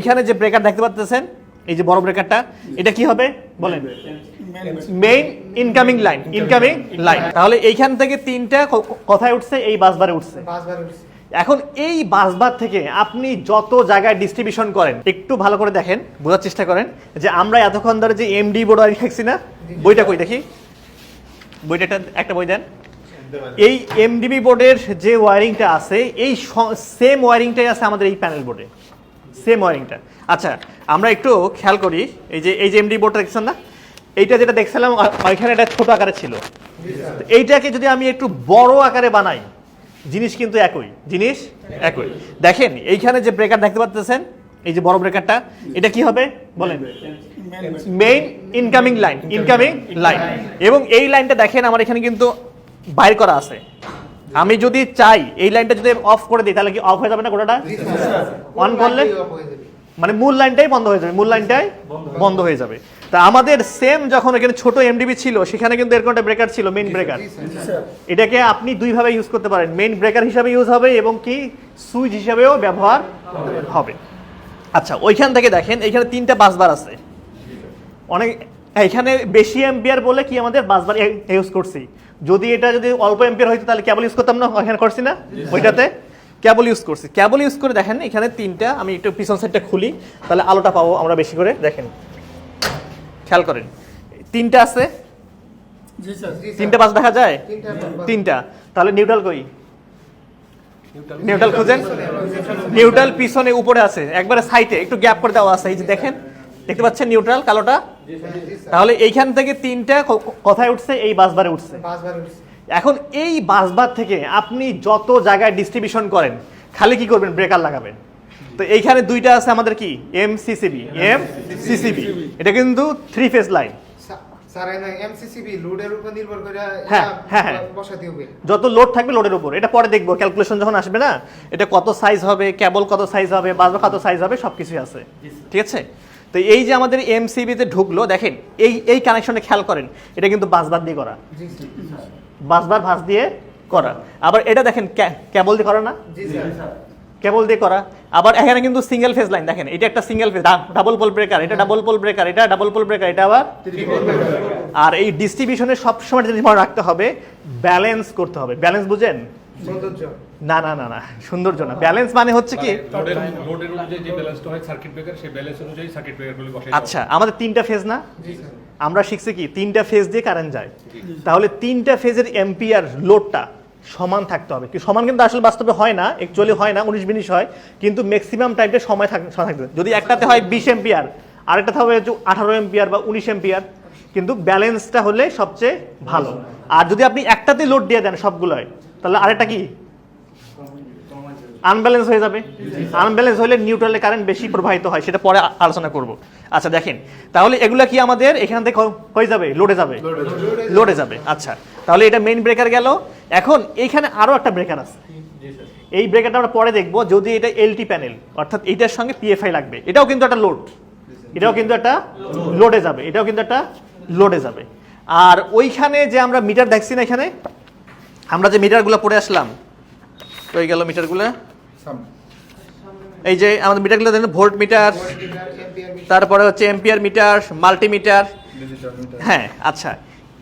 এইখানে যে ব্রেকার দেখতে পাচ্ছেন, এই যে বড় ব্রেকারটা, এটা কি হবে বলেন? Main incoming line, incoming line. তাহলে এইখান থেকে তিনটা কোথায় উঠছে? এই বাসবারে উঠছে। এখন এই বাসবার থেকে আপনি যত জায়গায় ডিস্ট্রিবিউশন করেন, একটু ভালো করে দেখেন, বোঝার চেষ্টা করেন যে আমরা এতক্ষণ ধরে যে এমডি বোর্ড ওয়ারিং দেখছি না, বইটা কই দেখি, বইটা একটা বই দেন। এই এমডিবি বোর্ডের যে ওয়ারিংটা আছে, এই সেম ওয়ারিংটাই আছে আমাদের এই প্যানেল বোর্ডে, সেম ওয়ারিংটা। আচ্ছা, আমরা একটু খেয়াল করি, এই যে এমডি বোর্ডটা দেখছেন না, এইটা যেটা দেখছিলাম ওইখানে এটা ছোট আকারে ছিল, এইটাকে যদি আমি একটু বড় আকারে বানাই, জিনিস কিন্তু একই, জিনিস একই। দেখেন এইখানে যে ব্রেকার দেখতে পাচ্ছেন, এই যে বড় ব্রেকারটা, এটা কি হবে বলেন? Main incoming line, incoming line. এবং এই লাইনটা দেখেন আমার এখানে কিন্তু বাইর করা আছে। আমি যদি চাই এই লাইনটা যদি অফ করে দিই, তাহলে কি অফ হয়ে যাবে না গোটাটা? অন করলে মানে মূল লাইনটাই বন্ধ হয়ে যাবে, মূল লাইনটাই বন্ধ হয়ে যাবে। তা আমাদের সেম যখন এখানে ছোট এমডিবি ছিল, সেখানে কিন্তু এরকম একটা ব্রেকার ছিল, মেইন ব্রেকার। এটাকে আপনি দুইভাবে ইউজ করতে পারেন, মেইন ব্রেকার হিসাবে ইউজ হবে এবং কি সুইচ হিসাবেও ব্যবহার হবে। আচ্ছা, ওইখান থেকে দেখেন এইখানে তিনটা বাসবার আছে, অনেক এখানে বেশি এম্পিয়ার বলে কি আমাদের বাসবার ইউজ করছি। যদি এটা যদি অল্প এম্পিয়ার হইতো তাহলে কেবল ইউজ করতাম না, এখানে করছি না, ওইটাতে কেবল ইউজ করছি। কেবল ইউজ করে দেখেন এখানে তিনটা, আমি একটু পিছন সাইডটা খুলি তাহলে আলোটা পাবো আমরা বেশি করে। দেখেন, খেয়াল করেন, তিনটা আছে, তিনটা বাস দেখা যায়, তিনটা। তাহলে নিউট্রাল কই? নিউট্রাল খুঁজেন। নিউট্রাল পিছনে উপরে আছে, একবারে সাইডে একটু গ্যাপ করে দেওয়া আছে, এই যে দেখেন, দেখতে পাচ্ছেন নিউট্রাল কালোটা। তাহলে এইখান থেকে তিনটা কোথায় উঠছে? এই বাসবারে উঠছে। এখন এই বাসবার থেকে আপনি যত জায়গায় ডিস্ট্রিবিউশন করেন, খালি কি করবেন? ব্রেকার লাগাবেন। তো এইখানে দুইটা আছে আমাদের কি এমসিসিবি, এমসিসিবি। এটা কিন্তু 3 ফেজ লাইন। যত লোড থাকবে লোডের উপর, এটা পরে দেখবো ক্যালকুলেশন যখন আসবে না, এটা কত সাইজ হবে, কেবল কত সাইজ হবে, বাসবার কত সাইজ হবে, সবকিছুই আছে, ঠিক আছে। তো এই যে আমাদের এমসিবিতে ঢুকলো, দেখেন এই কানেকশনে খেয়াল করেন, এটা কিন্তু বাসবার দিয়ে করা, বাসবার ভাঁজ দিয়ে করা। আবার এটা দেখেন কেবল দিয়ে করা না, কেবল দিয়ে করা। আবার এখানে কিন্তু সিঙ্গেল ফেজ লাইন, দেখেন এটা একটা single phase, double pole breaker, এটা ডাবল পোল ব্রেকার, এটা ডাবল পোল ব্রেকার, এটা আবার। আর এই ডিস্ট্রিবিউশনে সবসময় জিনিস মনে রাখতে হবে, ব্যালেন্স করতে হবে। ব্যালেন্স বুঝেন? না না না না, সৌন্দর্য না, ব্যালেন্স মানে হচ্ছে কি, লোডের অনুযায়ী যে ব্যালেন্সটা হয় সার্কিট ব্রেকার, সেই ব্যালেন্স অনুযায়ী সার্কিট ব্রেকারগুলো বসাই। আচ্ছা, আমাদের তিনটা ফেজ না, আমরা শিখছি কি তিনটা ফেজ দিয়ে কারেন্ট যায়। তাহলে তিনটা ফেজের এম্পিয়ার লোডটা সমান থাকতে হবে। কি সমান কিন্তু আসলে বাস্তবে হয় না, অ্যাকচুয়ালি হয় না, 19-20 হয়, কিন্তু ম্যাক্সিমাম টাইমটা সময় থাকবে। যদি একটাতে হয় 20 এম্পিয়ার, আরেকটাতে হবে 18 এম্পিয়ার বা 19 এম্পিয়ার, কিন্তু ব্যালেন্সটা হলে সবচেয়ে ভালো। আর যদি আপনি একটাতে লোড দিয়ে দেন সবগুলোয়, তাহলে আরেকটা কি আনব্যালেন্স হয়ে যাবে। আনব্যালেন্স হলে নিউট্রালে কারেন্ট বেশি প্রবাহিত হয়, সেটা পরে আলোচনা করব। আচ্ছা দেখেন, তাহলে এগুলা কি আমাদের এখান থেকে হয়ে যাবে, লোডে যাবে, লোডে যাবে। আচ্ছা, তাহলে এটা মেইন ব্রেকার গেল। এখন এইখানে আরো একটা ব্রেকার আছে, এই ব্রেকারটা আমরা পরে দেখবো। যদি এটা এলটি প্যানেল, অর্থাৎ এইটার সঙ্গে পিএফআই লাগবে, এটাও কিন্তু একটা লোড, এটাও কিন্তু একটা লোডে যাবে, এটাও কিন্তু একটা লোডে যাবে। আর ওইখানে যে আমরা মিটার দেখছি না, এখানে আমরা যে মিটারগুলো পড়ে আসলাম, হয়ে গেল মিটারগুলো, এই যে আমাদের মিটারগুলো দেখেন, ভোল্ট মিটার, তারপরে হচ্ছে এম্পিয়ার মিটার, মাল্টিমিটার। হ্যাঁ, আচ্ছা,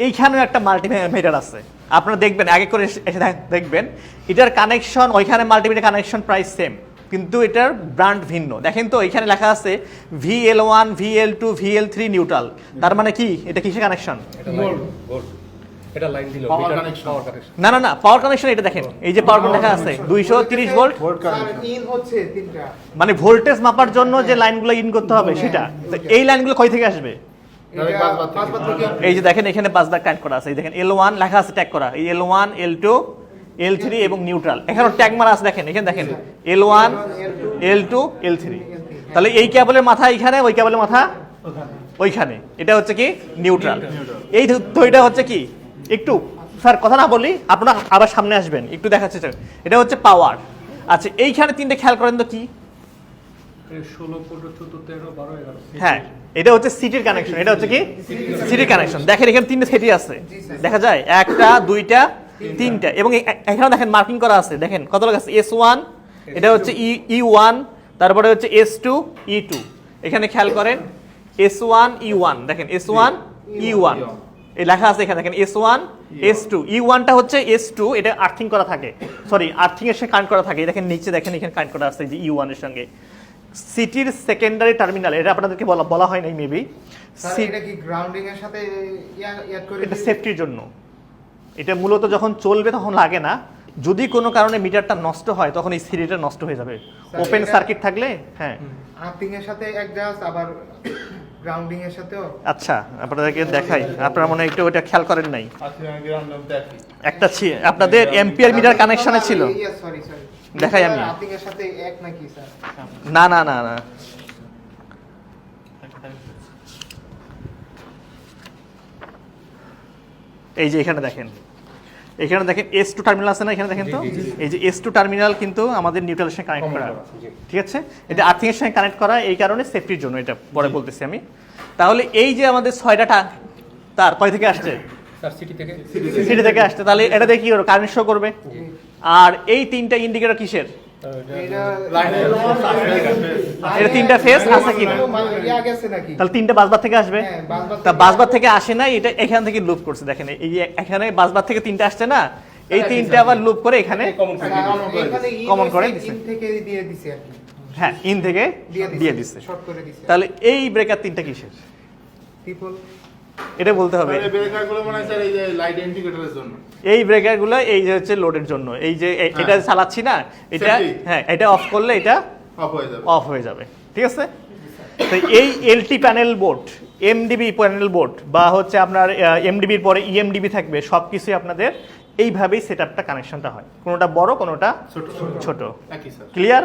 এইখানেও একটা মাল্টিমিটার আছে, আপনারা দেখবেন আগে করে এসে দেখবেন, এটার কানেকশন ওইখানে মাল্টিমিটার কানেকশন প্রায় সেম, কিন্তু এটার ব্র্যান্ড ভিন্ন। দেখেন তো এখানে লেখা আছে VL1, VL2, VL3 নিউট্রাল। তার মানে কি এটা কিসের কানেকশন? এটা লাইন দিল, পাওয়ার কানেকশন। না না না, পাওয়ার কানেকশন। এটা দেখেন, এই যে পাওয়ার লেখা আছে 230 ভোল্ট, ইন হচ্ছে তিনটা, মানে ভোল্টেজ মাপার জন্য যে লাইনগুলো ইন করতে হবে সেটা। তো এই লাইনগুলো কই থেকে আসবে? এই যে দেখেন এখানে বাসবার ট্যাগ করা আছে, এই দেখেন L1 লেখা আছে, ট্যাগ করা, এই L1, L2, L3 এবং নিউট্রাল। এখানে ট্যাগ মারা আছে, দেখেন এখানে দেখেন L1, L2, L3। তাহলে এই কেবলের মাথা এইখানে, ওই কেবলের মাথা ওইখানে, এটা হচ্ছে কি নিউট্রাল। এই দইটা হচ্ছে কি, একটু স্যার কথা না বলি, আপনারা আবার সামনে আসবেন, একটু দেখাচ্ছি। এটা হচ্ছে পাওয়ার। আচ্ছা, এইখানে তিনটে খেয়াল করেন তো কি, 16, 15, 14, 13, 12, 11। হ্যাঁ, এটা হচ্ছে সিটির কানেকশন, এটা হচ্ছে কি সিটির কানেকখন। দেখেন এখানে তিনটে সিটি আছে, দেখা যায়, একটা, দুইটা, তিনটা। এবং এখানে দেখেন মার্কিং করা আছে, দেখেন কত লেখা আছে, S1, এটা হচ্ছে E1, তারপরে হচ্ছে S2 E2, এখানে খেয়াল করেন S1 E1, দেখেন S1 E1 এই লেখা আছে এখানে, দেখেন S1 S2 E1টা হচ্ছে S2, এটা আর্থিং করা থাকে, সরি আর্থিং এর সাথে কানেক্ট করা থাকে, দেখেন নিচে দেখেন এখানে কানেক্ট করা আছে যে E1 এর সঙ্গে। সিটির সেকেন্ডারি টার্মিনাল, এটা আপনাদেরকে বলা হয় নাই মেবি, স্যার এটা কি গ্রাউন্ডিং এর সাথে অ্যাড করে এটা সেফটির জন্য, এটা মূলত যখন চলবে তখন লাগে না, যদি কোনো কারণে মিটারটা নষ্ট হয় তখন এই সিরিজটা নষ্ট হয়ে যাবে। ওপেন সার্কিট থাকলে হ্যাঁ আর্থিং এর সাথে অ্যাডজাস্ট, আবার গ্রাউন্ডিং এর সাথেও। আচ্ছা আপনাদেরকে দেখাই, আপনারা মনে হয় একটু ওটা খেয়াল করেন নাই, একটা আপনাদের এম্পিয়ার মিটার কানেকশনে ছিল, সরি সরি দেখাই আমি। আর্থিং এর সাথে এক নাকি স্যার? না না না না, এই যে এখানে দেখেন, এখানে দেখেন S2 টার্মিনাল আছে না, এখানে দেখেন তো, এই যে S2 টার্মিনাল কিন্তু আমাদের নিউট্রালের সাথে কানেক্ট করা, ঠিক আছে, এটা আর্থিং এর সাথে কানেক্ট করা, এই কারণে সেফটির জন্য, এটা পরে বলতেছি আমি। তাহলে এই যে আমাদের 6টা তার কয় থেকে আসছে, স্যার সিটি থেকে সিটি থেকে আসছে, তাহলে এটা দিয়ে কি করবে, কারেন্ট শো করবে। আর এই 3টা ইন্ডিকেটর কিসের, এটা এটা 3টা ফেজ আছে কিনা, ইয়া গেছে নাকি? তাহলে 3টা বাসবার থেকে আসবে, হ্যাঁ, বাসবার তা বাসবার থেকে আসে না, এটা এখান থেকে লুপ করছে, দেখেন এই যে এখানে বাসবার থেকে 3টা আসছে না, এই 3টা আবার লুপ করে এখানে এখানে কমন করে দিছে। ইন থেকে দিয়ে দিছে আর কি। হ্যাঁ ইন থেকে দিয়ে দিচ্ছে। শর্ট করে দিছে। তাহলে এই ব্রেকার 3টা কিসের, ট্রিপল এটা বলতে হবে। ব্রেকারগুলো মনে হয় স্যার এই যে লাইট ইন্ডিকেটরের জন্য। এই ব্রেকারগুলো এই যে হচ্ছে লোডের জন্য, এই যে এটা চালাচ্ছি না, এটা Safety। হ্যাঁ এটা অফ করলে এটা অফ হয়ে যাবে। অফ হয়ে যাবে, ঠিক আছে। তো এই LT panel board, MDB panel board, বা হচ্ছে আপনার এমডিবির পরে ইএমডিবি থাকবে, সব কিছুই আপনাদের এইভাবেই সেটআপটা কানেকশনটা হয়, কোনোটা বড় কোনোটা ছোট ছোট, একই স্যার। ক্লিয়ার।